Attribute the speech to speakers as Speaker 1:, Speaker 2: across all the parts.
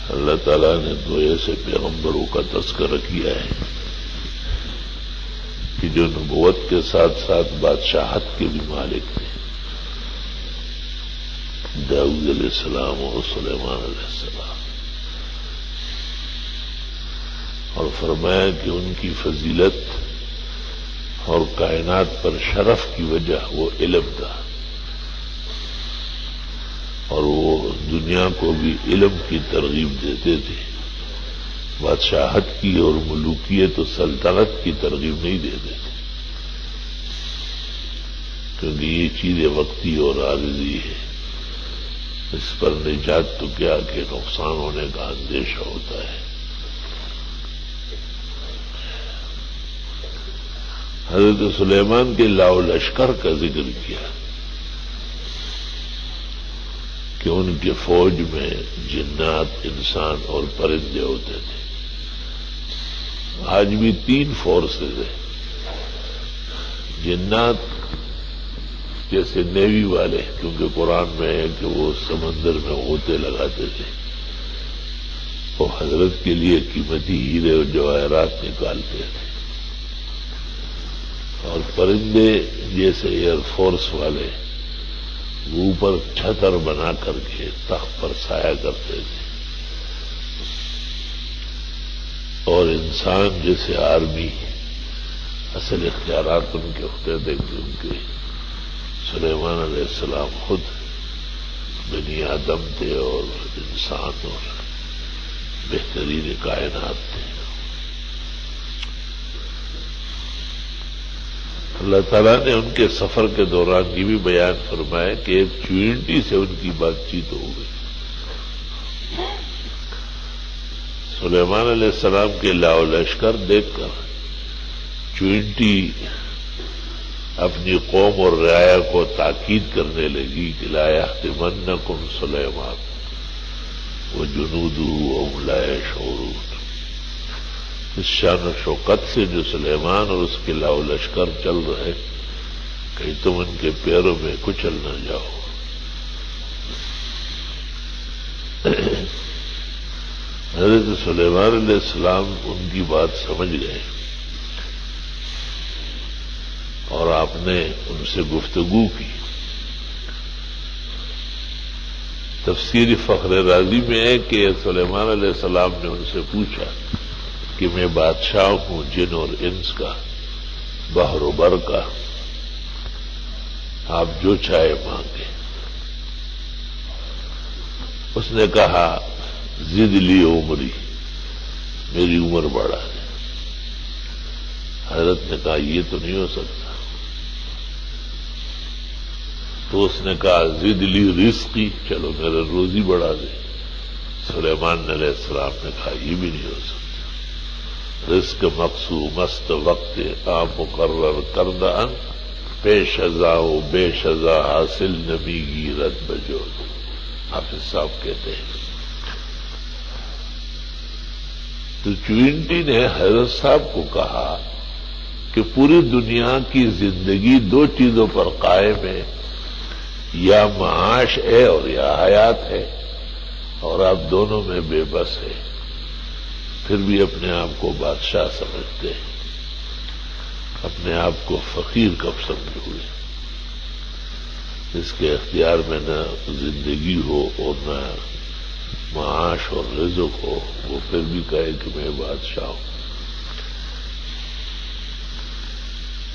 Speaker 1: اللہ تعالیٰ نے دو ایسے پیغمبروں کا تذکرہ کیا ہے کہ جو نبوت کے ساتھ ساتھ بادشاہت کے بھی مالک تھے، داؤد علیہ السلام اور سلیمان علیہ السلام، اور فرمایا کہ ان کی فضیلت اور کائنات پر شرف کی وجہ وہ علم تھا، اور وہ دنیا کو بھی علم کی ترغیب دیتے تھے، بادشاہت کی اور ملوکیت و سلطنت کی ترغیب نہیں دیتے تھے، کیونکہ یہ چیزیں وقتی اور عارضی ہے، اس پر نجات تو کیا کہ نقصان ہونے کا اندیشہ ہوتا ہے۔ حضرت سلیمان کے لاؤ لشکر کا ذکر کیا کہ ان کے فوج میں جنات، انسان اور پرندے ہوتے تھے۔ آج بھی 3 فورسز ہیں، جنات جیسے نیوی والے، کیونکہ قرآن میں ہے کہ وہ سمندر میں غوطے لگاتے تھے، وہ حضرت کے لیے قیمتی ہیرے اور جواہرات نکالتے تھے، اور پرندے جیسے ایئر فورس والے وہ اوپر چھتر بنا کر کے تخت پر سایہ کرتے تھے، اور انسان جیسے آرمی، اصل اختیارات ان کے ہوتے تھے کہ ان کے سلیمان علیہ السلام خود بنی آدم تھے اور انسان اور بہترین کائنات تھے۔ اللہ تعالیٰ نے ان کے سفر کے دوران یہ بھی بیان فرمایا کہ ایک چوینٹی سے ان کی بات چیت ہو گئی۔ سلیمان علیہ السلام کے لاؤ لشکر دیکھ کر چوینٹی اپنی قوم اور رعایا کو تاکید کرنے لگی کہ لا یحطمنکم سلیمان وجنودہ وہم لا یشعرون، اس شان و شوکت سے جو سلیمان اور اس کے لاؤ لشکر چل رہے، کہیں تم ان کے پیروں میں کچل نہ جاؤ۔ حضرت سلیمان علیہ السلام ان کی بات سمجھ گئے، اور آپ نے ان سے گفتگو کی۔ تفسیر فخر رازی میں ہے کہ سلیمان علیہ السلام نے ان سے پوچھا کہ میں بادشاہ ہوں جن اور انس کا، بحر و بر کا، آپ جو چاہے مانگے۔ اس نے کہا زد لی عمری، میری عمر بڑھا ہے۔ حضرت نے کہا یہ تو نہیں ہو سکتا۔ تو اس نے کہا زد لی رزقی، چلو میرا روزی بڑھا دے۔ سلیمان علیہ السلام نے کہا یہ بھی نہیں ہو سکتا۔ رزق مقصود مست وقت آ مقرر کردہ ان، پیش ازا و بیش ازا حاصل نبی گی رد بجو، حافظ صاحب کہتے ہیں۔ تو چوینٹی نے حضرت صاحب کو کہا کہ پوری دنیا کی زندگی 2 چیزوں پر قائم ہے، یا معاش ہے اور یا حیات ہے، اور آپ دونوں میں بے بس ہے، پھر بھی اپنے آپ کو بادشاہ سمجھتے ہیں، اپنے آپ کو فقیر کب سمجھو گے؟ اس کے اختیار میں نہ زندگی ہو اور نہ معاش اور رزق ہو، وہ پھر بھی کہے کہ میں بادشاہ ہوں۔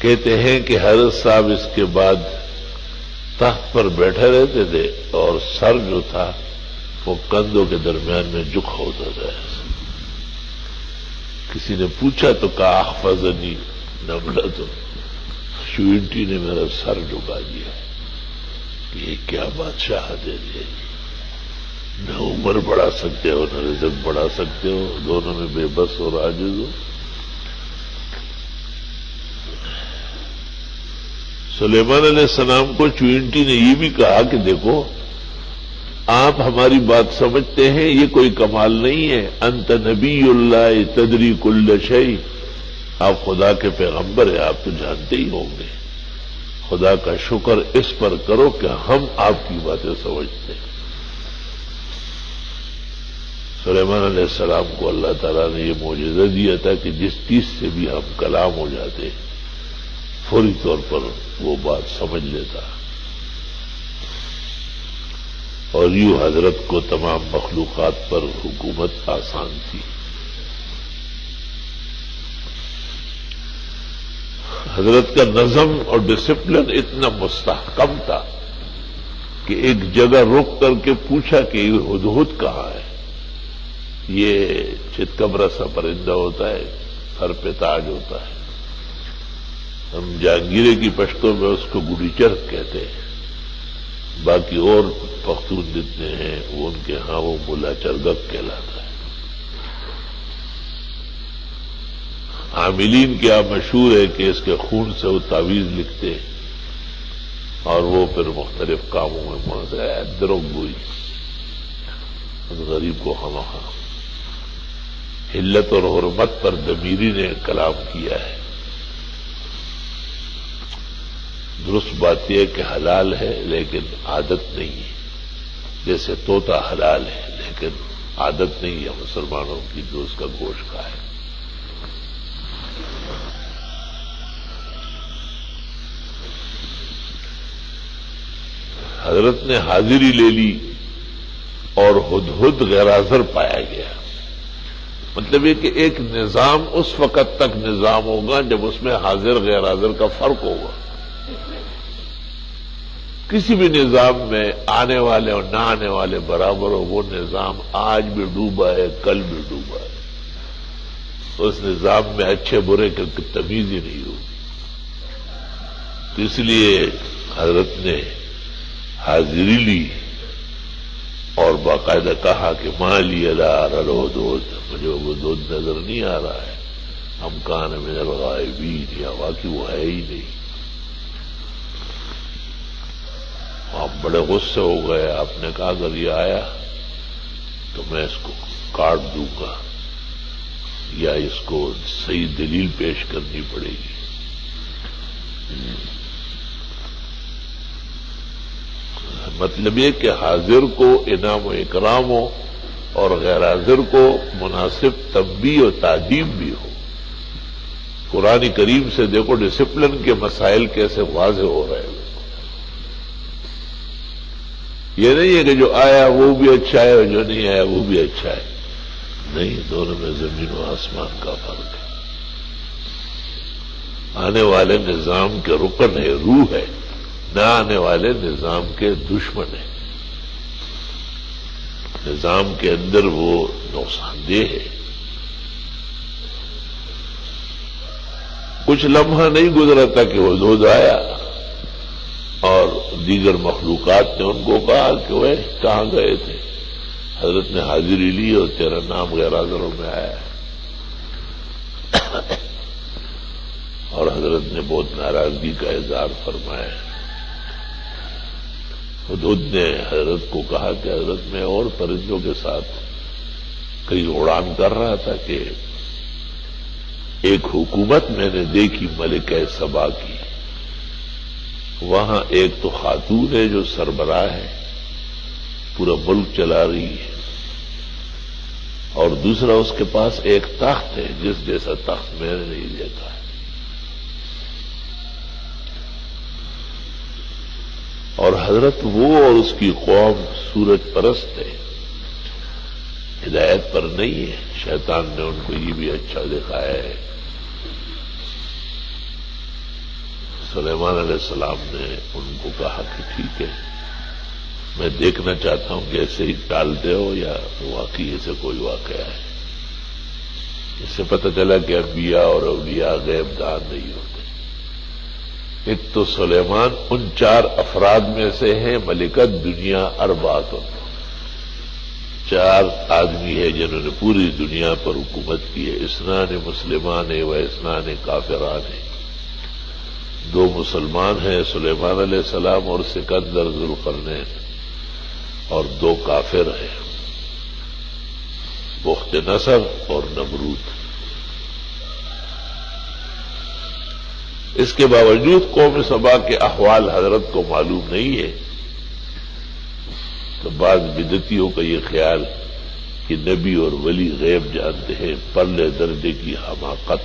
Speaker 1: کہتے ہیں کہ حضرت صاحب اس کے بعد تخت پر بیٹھے رہتے تھے، اور سر جو تھا وہ کندھوں کے درمیان میں جھکا ہوتا تھا۔ کسی نے پوچھا تو کہا احفظنی نملۃ، چوینٹی نے میرا سر جھکا دیا کہ یہ کیا بادشاہ دے دیا، نہ عمر بڑھا سکتے ہو نہ رزق بڑھا سکتے ہو، دونوں میں بے بس اور عاجز ہو۔ سلیمان علیہ السلام کو چوینٹی نے یہ بھی کہا کہ دیکھو آپ ہماری بات سمجھتے ہیں، یہ کوئی کمال نہیں ہے، انت نبی اللہ تدری کل شیء، آپ خدا کے پیغمبر ہیں، آپ تو جانتے ہی ہوں گے، خدا کا شکر اس پر کرو کہ ہم آپ کی باتیں سمجھتے ہیں۔ سلیمان علیہ السلام کو اللہ تعالیٰ نے یہ معجزہ دیا تھا کہ جس چیز سے بھی ہم کلام ہو جاتے فوری طور پر وہ بات سمجھ لیتا، اور یوں حضرت کو تمام مخلوقات پر حکومت آسان تھی۔ حضرت کا نظم اور ڈسپلن اتنا مستحکم تھا کہ ایک جگہ رک کر کے پوچھا کہ یہ ہدہد کہاں ہے؟ یہ چتکبرا سا پرندہ ہوتا ہے، سر پہ تاج ہوتا ہے، ہم جہانگیرے کی پشتوں میں اس کو گڈی چرخ کہتے ہیں، باقی اور پختون جتنے ہیں وہ ان کے ہاں وہ ملا چرگک کہلاتا ہے۔ عاملین کیا مشہور ہے کہ اس کے خون سے وہ تعویذ لکھتے اور وہ پھر مختلف کاموں میں منظر ہے، دروگ گوئی غریب کو خواہاں حلت اور حرمت پر ضمیری نے کلام کیا ہے۔ درست بات یہ ہے کہ حلال ہے لیکن عادت نہیں ہے، جیسے طوطا حلال ہے لیکن عادت نہیں ہے مسلمانوں کی جو اس کا گوشت کھائے۔ حضرت نے حاضری لے لی اور ہدہد غیر حاضر پایا گیا۔ مطلب یہ کہ ایک نظام اس وقت تک نظام ہوگا جب اس میں حاضر غیر حاضر کا فرق ہوگا۔ کسی بھی نظام میں آنے والے اور نہ آنے والے برابر ہو، وہ نظام آج بھی ڈوبا ہے، کل بھی ڈوبا ہے، اس نظام میں اچھے برے کی تمیز ہی نہیں ہوگی۔ تو اس لیے حضرت نے حاضری لی اور باقاعدہ کہا کہ ماں لی الہدہد، مجھے وہ ہدہد نظر نہیں آ رہا ہے، ہم کان من الغائبین، یا واقعی وہ ہے ہی نہیں۔ آپ بڑے غصے ہو گئے، آپ نے کہا اگر یہ آیا تو میں اس کو کاٹ دوں گا یا اس کو صحیح دلیل پیش کرنی پڑے گی۔ مطلب یہ کہ حاضر کو انعام و اکرام ہو اور غیر حاضر کو مناسب تنبیہ و تعدیب بھی ہو۔ قرآن کریم سے دیکھو ڈسپلن کے مسائل کیسے واضح ہو رہے ہیں۔ یہ نہیں ہے کہ جو آیا وہ بھی اچھا ہے اور جو نہیں آیا وہ بھی اچھا ہے، نہیں، دونوں میں زمین و آسمان کا فرق ہے۔ آنے والے نظام کے رکن ہے، روح ہے، نہ آنے والے نظام کے دشمن ہیں، نظام کے اندر وہ نقصان دہ ہے۔ کچھ لمحہ نہیں گزرا تھا کہ وہ ہدہد آیا اور دیگر مخلوقات نے ان کو کہا کہ وہ کہاں گئے تھے؟ حضرت نے حاضری لی اور تیرا نام غیر حاضروں میں آیا ہے۔ اور حضرت نے بہت ناراضگی کا اظہار فرمایا۔ ہدہد نے حضرت کو کہا کہ حضرت میں اور پرندوں کے ساتھ کئی اڑان کر رہا تھا کہ ایک حکومت میں نے دیکھی ملکہ سبا کی، وہاں ایک تو خاتون ہے جو سربراہ ہے، پورا ملک چلا رہی ہے، اور دوسرا اس کے پاس ایک تخت ہے جس جیسا تخت میں نے نہیں دیکھا ہے۔ اور حضرت وہ اور اس کی قوم سورج پرست ہے، ہدایت پر نہیں ہے، شیطان نے ان کو یہ بھی اچھا دکھایا ہے۔ سلیمان علیہ السلام نے ان کو کہا کہ ٹھیک ہے، میں دیکھنا چاہتا ہوں کہ ایسے ہی ٹالتے ہو یا واقعی ایسے کوئی واقعہ ہے۔ اس سے پتہ چلا کہ انبیاء اور اولیاء غیب دان نہیں ہوتے۔ ایک تو سلیمان ان 4 افراد میں سے ہیں، ملکت دنیا اربعۃ، 4 آدمی ہیں جنہوں نے پوری دنیا پر حکومت کی ہے، اثنان مسلمان و اثنان کافران ہیں۔ 2 مسلمان ہیں، سلیمان علیہ السلام اور سکندر ذوالقرنین، اور 2 کافر ہیں، بخت نصر اور نمرود۔ اس کے باوجود قوم سبا کے احوال حضرت کو معلوم نہیں ہے، تو بعض بدعتیوں کا یہ خیال کہ نبی اور ولی غیب جانتے ہیں، پرلے درجے کی حماقت،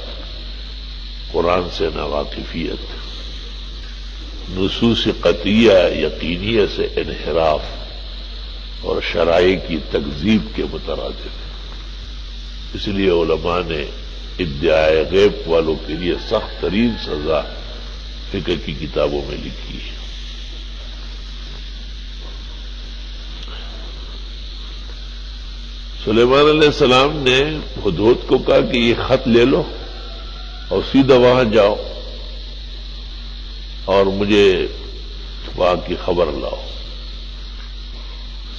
Speaker 1: قرآن سے ناواقفیت، نصوص قطعیہ یقینیہ سے انحراف اور شرائع کی تکذیب کے مترادف۔ اس لیے علماء نے ادعائے غیب والوں کے لیے سخت ترین سزا فقہ کی کتابوں میں لکھی ہے۔ سلیمان علیہ السلام نے ہدہد کو کہا کہ یہ خط لے لو اور سیدھا وہاں جاؤ اور مجھے وہاں کی خبر لاؤ۔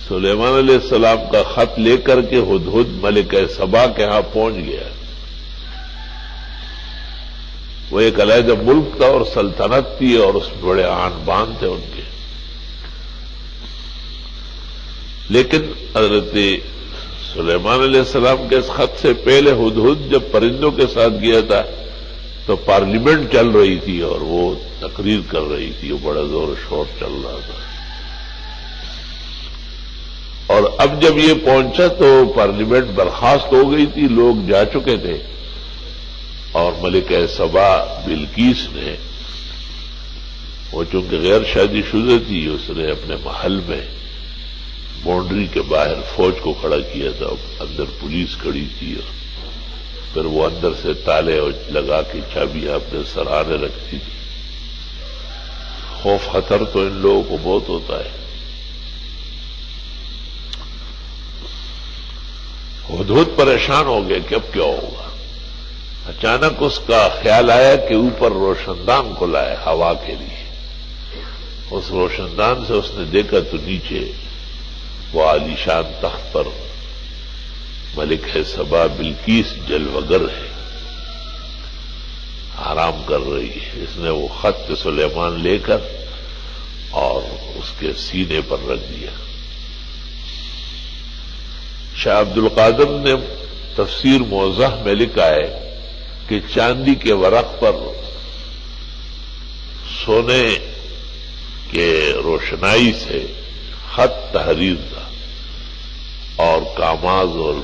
Speaker 1: سلیمان علیہ السلام کا خط لے کر کے ہدہد ملکہ سبا کے ہاں پہنچ گیا۔ وہ ایک علیحدہ ملک تھا اور سلطنت تھی اور اس میں بڑے آن بان تھے ان کے، لیکن حضرت سلیمان علیہ السلام کے اس خط سے پہلے ہدہد جب پرندوں کے ساتھ گیا تھا تو پارلیمنٹ چل رہی تھی اور وہ تقریر کر رہی تھی، وہ بڑا زور و شور چل رہا تھا، اور اب جب یہ پہنچا تو پارلیمنٹ برخاست ہو گئی تھی، لوگ جا چکے تھے، اور ملکہ سبا بلقیس نے، وہ چونکہ غیر شادی شدہ تھی، اس نے اپنے محل میں باؤنڈری کے باہر فوج کو کھڑا کیا تھا، اندر پولیس کھڑی تھی، اور پھر وہ اندر سے تالے لگا کے چابیاں اپنے سرانے رکھتی تھی۔ خوف خطر تو ان لوگوں کو بہت ہوتا ہے۔ ہدہد پریشان ہو گیا کہ اب کیا ہوگا۔ اچانک اس کا خیال آیا کہ اوپر روشن دان کھلا ہے ہوا کے لیے۔ اس روشن دان سے اس نے دیکھا تو نیچے وہ عالیشان تخت پر ملکہ سبا بلقیس جلوگر ہے، آرام کر رہی ہے۔ اس نے وہ خط سلیمان لے کر اور اس کے سینے پر رکھ دیا۔ شاہ عبد القادر نے تفسیر موضح میں لکھا ہے کہ چاندی کے ورق پر سونے کے روشنائی سے خط تحریر تھا، اور کاماز اور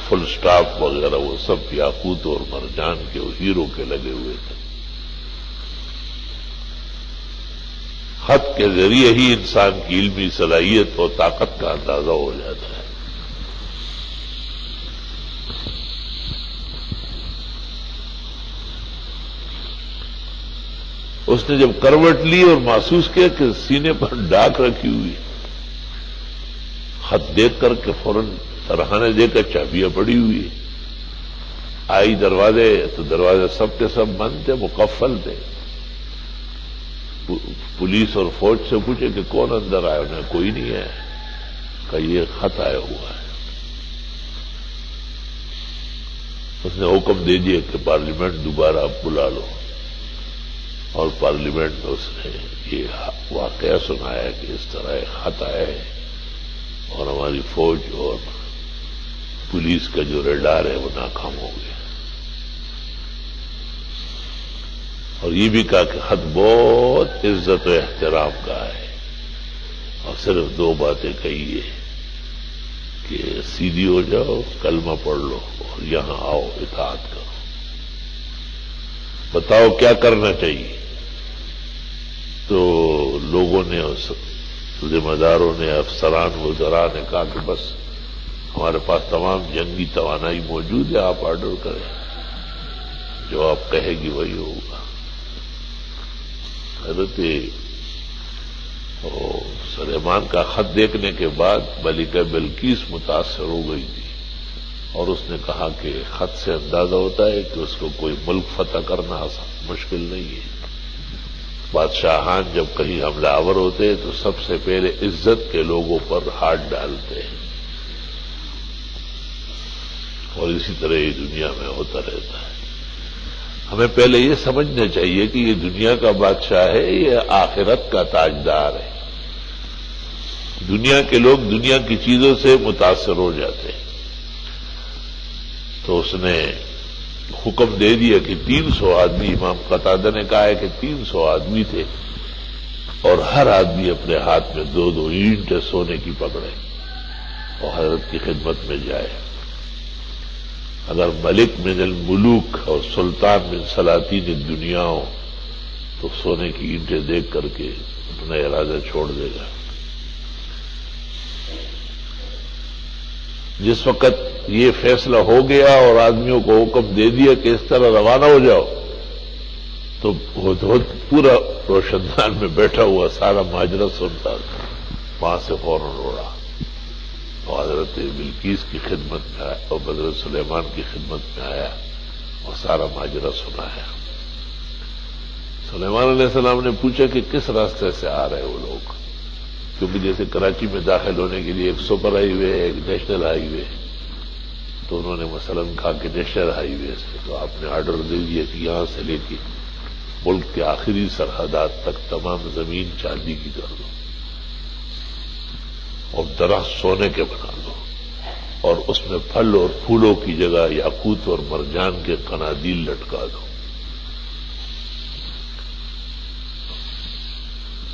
Speaker 1: فل سٹاپ وغیرہ وہ سب یاقوت اور مرجان کے ہیرو کے لگے ہوئے تھے۔ خط کے ذریعے ہی انسان کی علمی صلاحیت اور طاقت کا اندازہ ہو جاتا ہے۔ اس نے جب کروٹ لی اور محسوس کیا کہ سینے پر ڈاک رکھی ہوئی، خط دیکھ کر کے فوراً سرہانے دے کر چابیاں پڑی ہوئی، آئی دروازے تو دروازے سب کے سب بند تھے، مقفل تھے۔ پولیس اور فوج سے پوچھے کہ کون اندر آیا، انہیں کوئی نہیں ہے، کہ یہ خط آیا ہوا ہے۔ اس نے حکم دے دیا کہ پارلیمنٹ دوبارہ بلا لو، اور پارلیمنٹ میں اس نے یہ واقعہ سنایا کہ اس طرح ایک خط آیا ہے اور ہماری فوج اور پولیس کا جو ریڈار ہے وہ ناکام ہو گیا، اور یہ بھی کہا کہ خط بہت عزت و احترام کا ہے، اور صرف دو باتیں کہی ہے کہ سیدھی ہو جاؤ، کلمہ پڑھ لو اور یہاں آؤ، اطاعت کرو، بتاؤ کیا کرنا چاہیے۔ تو لوگوں نے، ذمہ داروں نے، افسران وزراء نے کہا کہ بس ہمارے پاس تمام جنگی توانائی موجود ہے، آپ آرڈر کریں، جو آپ کہے گی وہی ہوگا۔ حضرت سلیمان کا خط دیکھنے کے بعد ملکہ بلقیس متاثر ہو گئی تھی، اور اس نے کہا کہ خط سے اندازہ ہوتا ہے کہ اس کو کوئی ملک فتح کرنا مشکل نہیں ہے۔ بادشاہان جب کہیں حملہ آور ہوتے ہیں تو سب سے پہلے عزت کے لوگوں پر ہاتھ ڈالتے ہیں، اور اسی طرح یہ دنیا میں ہوتا رہتا ہے۔ ہمیں پہلے یہ سمجھنا چاہیے کہ یہ دنیا کا بادشاہ ہے، یہ آخرت کا تاجدار ہے۔ دنیا کے لوگ دنیا کی چیزوں سے متاثر ہو جاتے ہیں، تو اس نے حکم دے دیا کہ 300 آدمی، امام قتادہ نے کہا ہے کہ 300 آدمی تھے، اور ہر آدمی اپنے ہاتھ میں 2 اینٹیں سونے کی پکڑے، اور حضرت کی خدمت میں جائے. اگر ملک من الملوک اور سلطان من سلاطین الدنیا ہو تو سونے کی اینٹیں دیکھ کر کے اپنا ارادہ چھوڑ دے گا. جس وقت یہ فیصلہ ہو گیا اور آدمیوں کو حکم دے دیا کہ اس طرح روانہ ہو جاؤ تو پورا روشندان میں بیٹھا ہوا سارا ماجرا سنتا تھا. وہاں سے فوراً اڑا اور حضرت بلقیس کی خدمت میں آیا اور حضرت سلیمان کی خدمت میں آیا اور سارا ماجرا سنایا. سلیمان علیہ السلام نے پوچھا کہ کس راستے سے آ رہے وہ لوگ، کیونکہ جیسے کراچی میں داخل ہونے کے لیے ایک سپر ہائی وے ہے، ایک نیشنل ہائی وے، تو انہوں نے مثلاً کہا کہ نیشنل ہائی وے سے، تو آپ نے آرڈر دے دیا کہ یہاں سے لے کے ملک کے آخری سرحدات تک تمام زمین چاندی کی کر دو اور درخت سونے کے بنا دو اور اس میں پھل اور پھولوں کی جگہ یاقوت اور مرجان کے قنادیل لٹکا دو.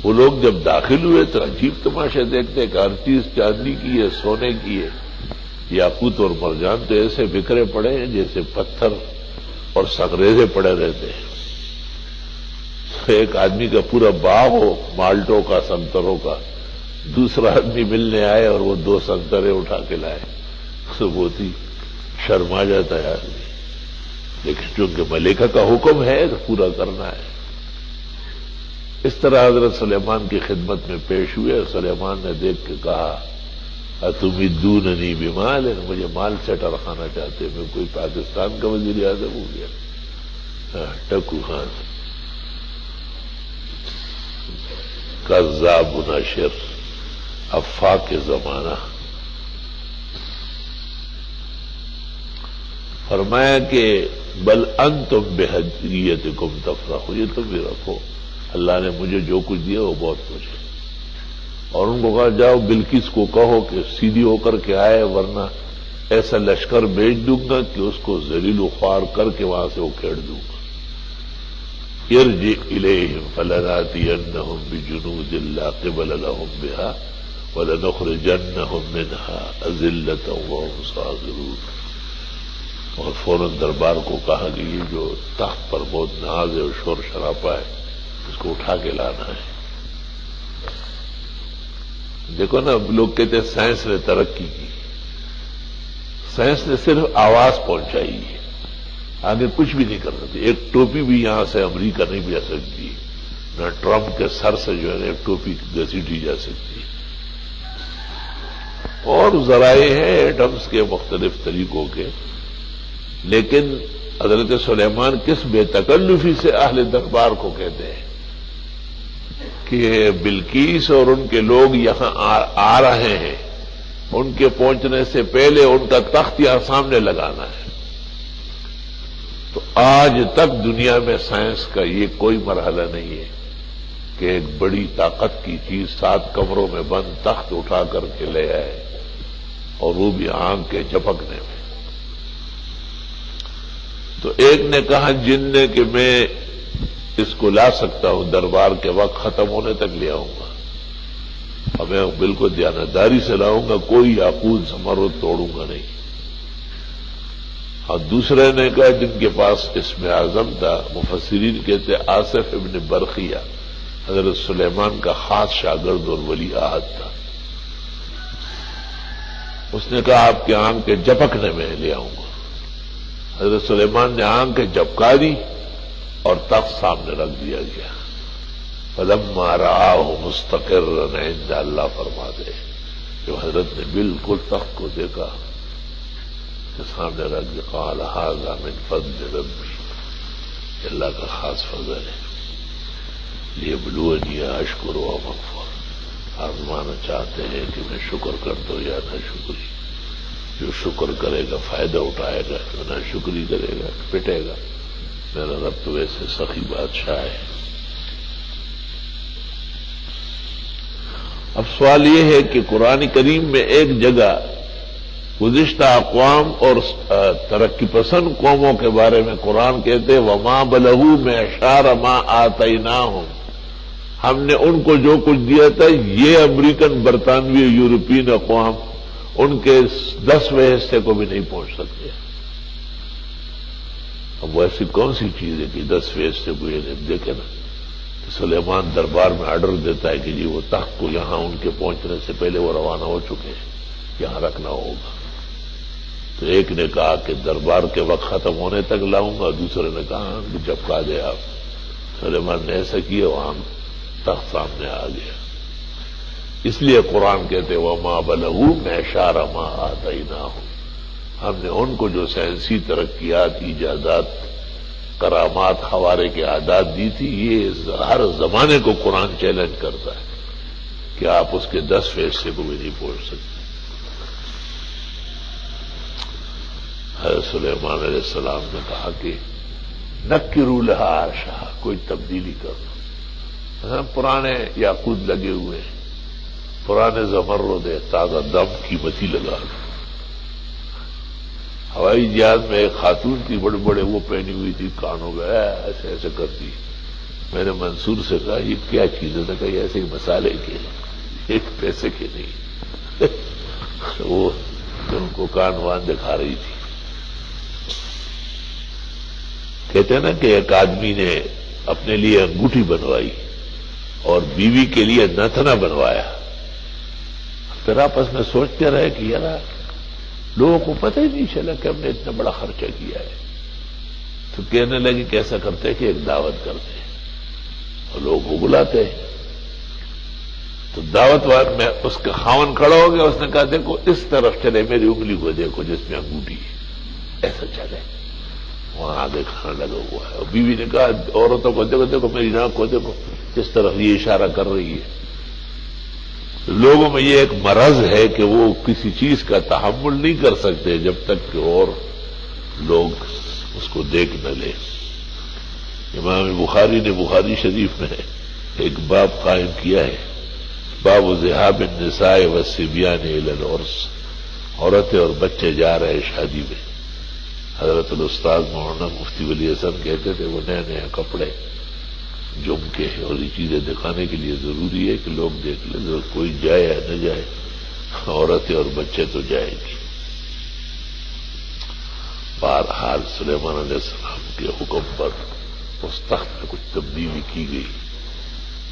Speaker 1: وہ لوگ جب داخل ہوئے تو عجیب تماشے دیکھتے کہ ہر چیز چاندی کی ہے، سونے کی ہے، یاقوت اور مرجان تو ایسے بکھرے پڑے ہیں جیسے پتھر اور سنگریزے پڑے رہتے ہیں. ایک آدمی کا پورا باغ ہو مالٹوں کا، سنتروں کا، دوسرا آدمی ملنے آئے اور وہ 2 سنترے اٹھا کے لائے تو بہت ہی شرما جاتا ہے آدمی. لیکن چونکہ ملیکہ کا حکم ہے تو پورا کرنا ہے. اس طرح حضرت سلیمان کی خدمت میں پیش ہوئے. سلیمان نے دیکھ کے کہا اتمدوننی بمال، مجھے مال سے ٹرکانا چاہتے، میں کوئی پاکستان کا وزیر اعظم ہو گیا؟ ٹکو خان کذاب ناشر، افاق زمانہ. فرمایا کہ بل انتم بہدیتکم تفرحوا، یہ تم بھی رکھو، اللہ نے مجھے جو کچھ دیا وہ بہت کچھ ہے. اور ان کو کہا جاؤ بلقیس کو کہو کہ سیدھی ہو کر کے آئے، ورنہ ایسا لشکر بھیج دوں گا کہ اس کو ذلیل و خوار کر کے وہاں سے اکھیڑ دوں گا. ارجع الیہم فلناتینہم بجنود لا قبل لہم بها ولنخرجنہم منها اذلۃ وہم صاغرون. اور فوراً دربار کو کہا کہ یہ جو تخت پر بہت ناز ہے اور شور شرابہ ہے اس کو اٹھا کے لانا ہے. دیکھو نا، لوگ کہتے ہیں سائنس نے ترقی کی. سائنس نے صرف آواز پہنچائی ہے، آگے کچھ بھی نہیں کر سکتی. ایک ٹوپی بھی یہاں سے امریکہ نہیں بھی آ سکتی، نہ ٹرمپ کے سر سے جو ہے ایک ٹوپی گھسیٹی جا سکتی. اور ذرائع ہیں ایٹمز کے مختلف طریقوں کے، لیکن حضرت سلیمان کس بے تکلفی سے اہل دربار کو کہتے ہیں کہ بلقیس اور ان کے لوگ یہاں آ رہے ہیں، ان کے پہنچنے سے پہلے ان کا تخت یہاں سامنے لگانا ہے. تو آج تک دنیا میں سائنس کا یہ کوئی مرحلہ نہیں ہے کہ ایک بڑی طاقت کی چیز 7 کمروں میں بند تخت اٹھا کر کے لے آئے، اور وہ بھی آنکھ کے جھپکنے میں. تو ایک نے کہا جن نے کہ میں اس کو لا سکتا ہوں، دربار کے وقت ختم ہونے تک لے آؤں گا، اور میں بالکل دیانتداری سے لاؤں گا، کوئی یاقوت زمرد توڑوں گا نہیں. اور دوسرے نے کہا جن کے پاس اسم اعظم تھا، مفسرین کہتے آصف ابن برقیہ حضرت سلیمان کا خاص شاگرد اور ولی عہد تھا، اس نے کہا آپ کے آنکھ کے جھپکنے میں لے آؤں گا. حضرت سلیمان نے آنکھ جھپکا دی اور تخت سامنے رکھ دیا گیا. فلما رآہ مستقرا عند، اللہ فرماتے جو حضرت نے بالکل تخت کو دیکھا کہ سامنے رکھ دیا، قال ھذا من فضل ربی، اللہ کا خاص فضل ہے. لیبلونی اشکر و اکفر، آزمانا چاہتے ہیں کہ میں شکر کر دوں یا نہ شکری. جو شکر کرے گا فائدہ اٹھائے گا، جو نہ شکری کرے گا پٹے گا. میرا رب تو ویسے سخی بادشاہ ہے. اب سوال یہ ہے کہ قرآن کریم میں ایک جگہ گزشتہ اقوام اور ترقی پسند قوموں کے بارے میں قرآن کہتے وما بلغوا معشار ما آتیناہم، ہم نے ان کو جو کچھ دیا تھا. یہ امریکن، برطانوی، یورپین اقوام ان کے 10ویں حصے کو بھی نہیں پہنچ سکتے. اب وہ ایسی کون سی چیز ہے کہ 10ویں حصے کو یہ نہیں دیکھے نا. سلیمان دربار میں آرڈر دیتا ہے کہ جی وہ تخت کو یہاں ان کے پہنچنے سے پہلے وہ روانہ ہو چکے ہیں، یہاں رکھنا ہوگا. تو ایک نے کہا کہ دربار کے وقت ختم ہونے تک لاؤں گا، دوسرے نے کہا کہ چپکا دے آپ. سلیمان نے ایسا کیا، وہاں تخت سامنے آ گیا. اس لیے قرآن کہتے وما بلغوا معشار ما آتیناہم، ہم نے ان کو جو سائنسی ترقیات، ایجادات، کرامات، خوارے کے عادات دی تھی، یہ ہر زمانے کو قرآن چیلنج کرتا ہے کہ آپ اس کے 10 حصے کو بھی نہیں پہنچ سکتے. حضرت سلیمان علیہ السلام نے کہا کہ نکروا لها عرشها، کوئی تبدیلی کرو. پرانے یاقوت لگے ہوئے ہیں، پرانے زمرد ہے، تازہ دم قیمتی لگا دو. ہوائی جہاز میں ایک خاتون تھی، بڑے بڑے وہ پہنی ہوئی تھی، کانوں میں ایسے ایسے کرتی. میں نے منصور سے کہا یہ کیا چیز ہے؟ کہ ایسے ہی مسالے کے، ایک پیسے کے نہیں. وہ ان کو کان وان دکھا رہی تھی. کہتے ہیں نا کہ ایک آدمی نے اپنے لیے انگوٹھی بنوائی اور بیوی کے لیے نتنا بنوایا. پھر آپس میں سوچتے رہے کہ یار لوگوں کو پتہ ہی نہیں چلا کہ ہم نے اتنا بڑا خرچہ کیا ہے. تو کہنے لگے کہ ایسا کرتے کہ ایک دعوت کرتے ہیں اور لوگوں کو بلاتے ہیں. تو دعوت وار میں اس کا خاون کھڑا ہو گیا. اس نے کہا دیکھو اس طرف چلے، میری انگلی کو دیکھو جس میں انگوٹھی ہے، ایسا چلے. وہاں آگے کھانا لگا ہوا ہے. اور بیوی نے کہا عورتوں کو دیکھو دیکھو میری ناک کو دیکھو جس طرف یہ اشارہ کر رہی ہے. لوگوں میں یہ ایک مرض ہے کہ وہ کسی چیز کا تحمل نہیں کر سکتے جب تک کہ اور لوگ اس کو دیکھ نہ لیں. امام بخاری نے بخاری شریف میں ایک باب قائم کیا ہے، باب ذہاب النساء والصبیان الی العرس. عورتیں اور بچے جا رہے شادی میں. حضرت الاستاذ مولانا مفتی ولی حسن کہتے تھے وہ نئے نئے کپڑے جم کے اور یہ چیزیں دکھانے کے لیے ضروری ہے کہ لوگ دیکھ لیں. کوئی جائے یا نہ جائے، عورتیں اور بچے تو جائیں گے. بہرحال سلیمان علیہ السلام کے حکم پر اس تخت میں کچھ تبدیلی کی گئی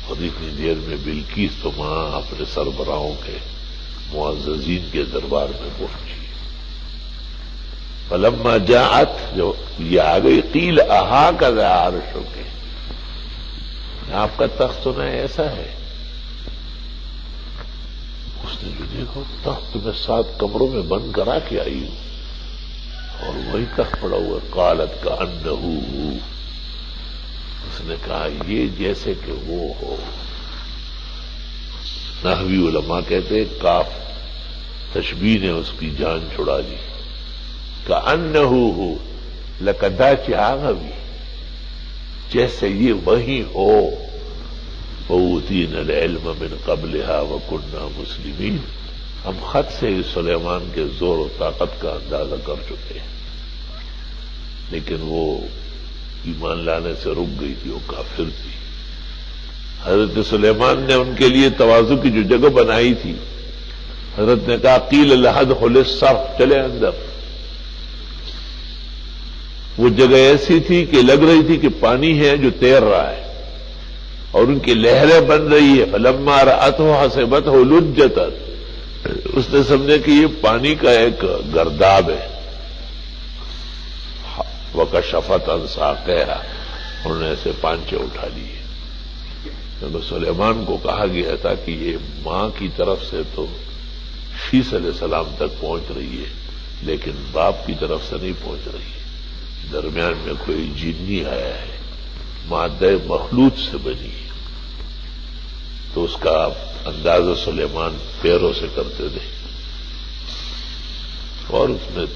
Speaker 1: اور اتنی دیر میں بلقیس تو وہاں اپنے سربراہوں کے معززین کے دربار میں پہنچی. فلما جاءت، جو یہ آ گئی، قیل اہٰذا عرشک، آپ کا تخت سنا ہے ایسا ہے. اس نے جو دیکھو تخت میں 7 کمروں میں بند کرا کے آئی ہوں اور وہی تخت پڑا ہوا. قالت کأنہ، اس نے کہا یہ جیسے کہ وہ ہو. نحوی علماء کہتے کاف تشبیہ نے اس کی جان چھڑا دی. کأنہ لکداچ آغوی، جیسے یہ وہی ہو. وَأُوتِينَا الْعِلْمَ مِنْ قَبْلِهَا وَكُنَّا مُسْلِمِينَ، ہم خط سے سلیمان کے زور و طاقت کا اندازہ کر چکے ہیں. لیکن وہ ایمان لانے سے رک گئی تھی، وہ کافر تھی. حضرت سلیمان نے ان کے لیے تواضع کی جو جگہ بنائی تھی، حضرت نے کہا قیل لها ادخل الصرح، چلے اندر. وہ جگہ ایسی تھی کہ لگ رہی تھی کہ پانی ہے جو تیر رہا ہے اور ان کی لہریں بن رہی ہے. فلما رأته حسبته لجة، اس نے سمجھا کہ یہ پانی کا ایک گرداب ہے. وکشفت عن ساقیہا، انہوں نے ایسے پانچے اٹھا لیے. کیونکہ سلیمان کو کہا گیا تھا کہ یہ ماں کی طرف سے تو شیس علیہ السلام تک پہنچ رہی ہے لیکن باپ کی طرف سے نہیں پہنچ رہی ہے. درمیان میں کوئی جنی آیا ہے، مادہ مخلوط سے بنی ہے. تو اس کا اندازہ سلیمان پیروں سے کرتے تھے اور اس میں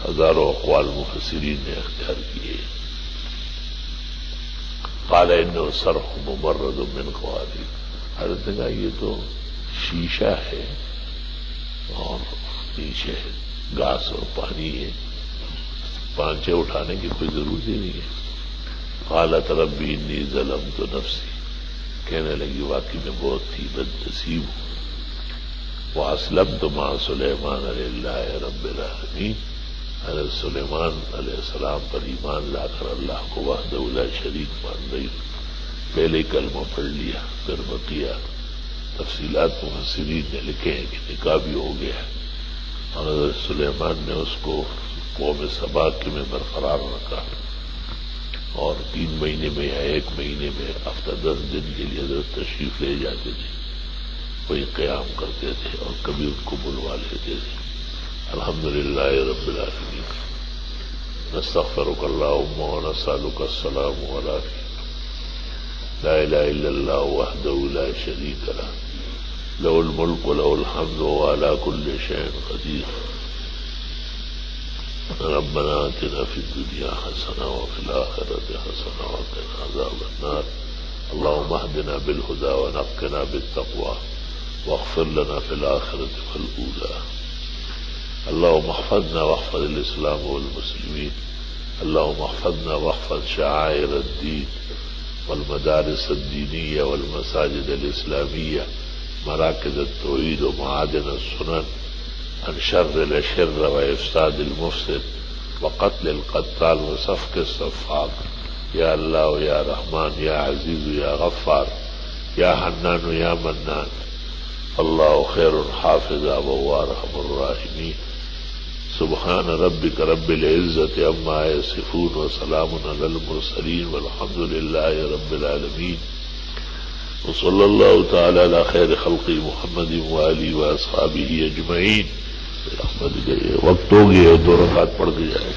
Speaker 1: ہزاروں اقوال مفسرین نے اختیار کیے. قال انه صرح ممرد من قوارير، حضرت نے کہا یہ تو شیشہ ہے اور نیچے گھاس اور پانی ہے، پانچے اٹھانے کی کوئی ضرورت ہی نہیں ہے. قالت ربی انی ظلمت نفسی، کہنے لگی واقعی میں بہت ہی بد نصیب ہوں، وَأَسْلَمْتُ مَعَ سُلَيْمَانَ لِلَّهِ رَبِّ الْعَالَمِينَ. حضرت سلیمان علیہ السلام پر ایمان لا کر اللہ کو وحدہ لا شریک مان گئی. پہلے کلمہ پڑھ لیا، پھر بقیہ تفصیلات مفسرین نے لکھے ہیں کہ نکاح بھی ہو گیا ہے، اور حضرت سلیمان نے اس کو قوم سبا میں برقرار رکھا، اور 3 مہینے میں یا 1 مہینے میں ہفتہ 10 دن کے لیے حضرت تشریف لے جاتے تھے، وہی قیام کرتے تھے اور کبھی ان کو بلوا لیتے تھے. الحمدللہ رب العالمین. نستغفرک اللہم ونسألک السلام علیک. لا الہ الا اللہ وحدہ لا شریک لہ، لہ الملک ولہ الحمد وہو علی کل شیء قدیر. ربنا آتنا فی الدنیا حسنہ وفی الآخرۃ حسنہ وقنا عذاب النار. اللہم اہدنا بالہدی ونقنا بالتقوی واغفر لنا فی الآخرۃ والأولی. اللهم احفظنا واحفظ الإسلام والمسلمين. اللهم احفظنا واحفظ شعائر الدين والمدارس الدينية والمساجد الإسلامية، مراكز التوحيد ومعادن السنن، عن شر الأشر وإفساد المفسد وقتل القتال وسفك السفاك. يا الله يا رحمن يا عزيز يا غفار يا حنان يا منان. الله خير حافظا وهو أرحم الراحمين. سبحان ربك رب العزة عما يصفون وسلام على المرسلين والحمد لله رب العالمين. وصلى الله تعالى على خير خلق محمد وآله وأصحابه أجمعين. وقت ہو گیا، 2 رکعت پڑھ کے جائے.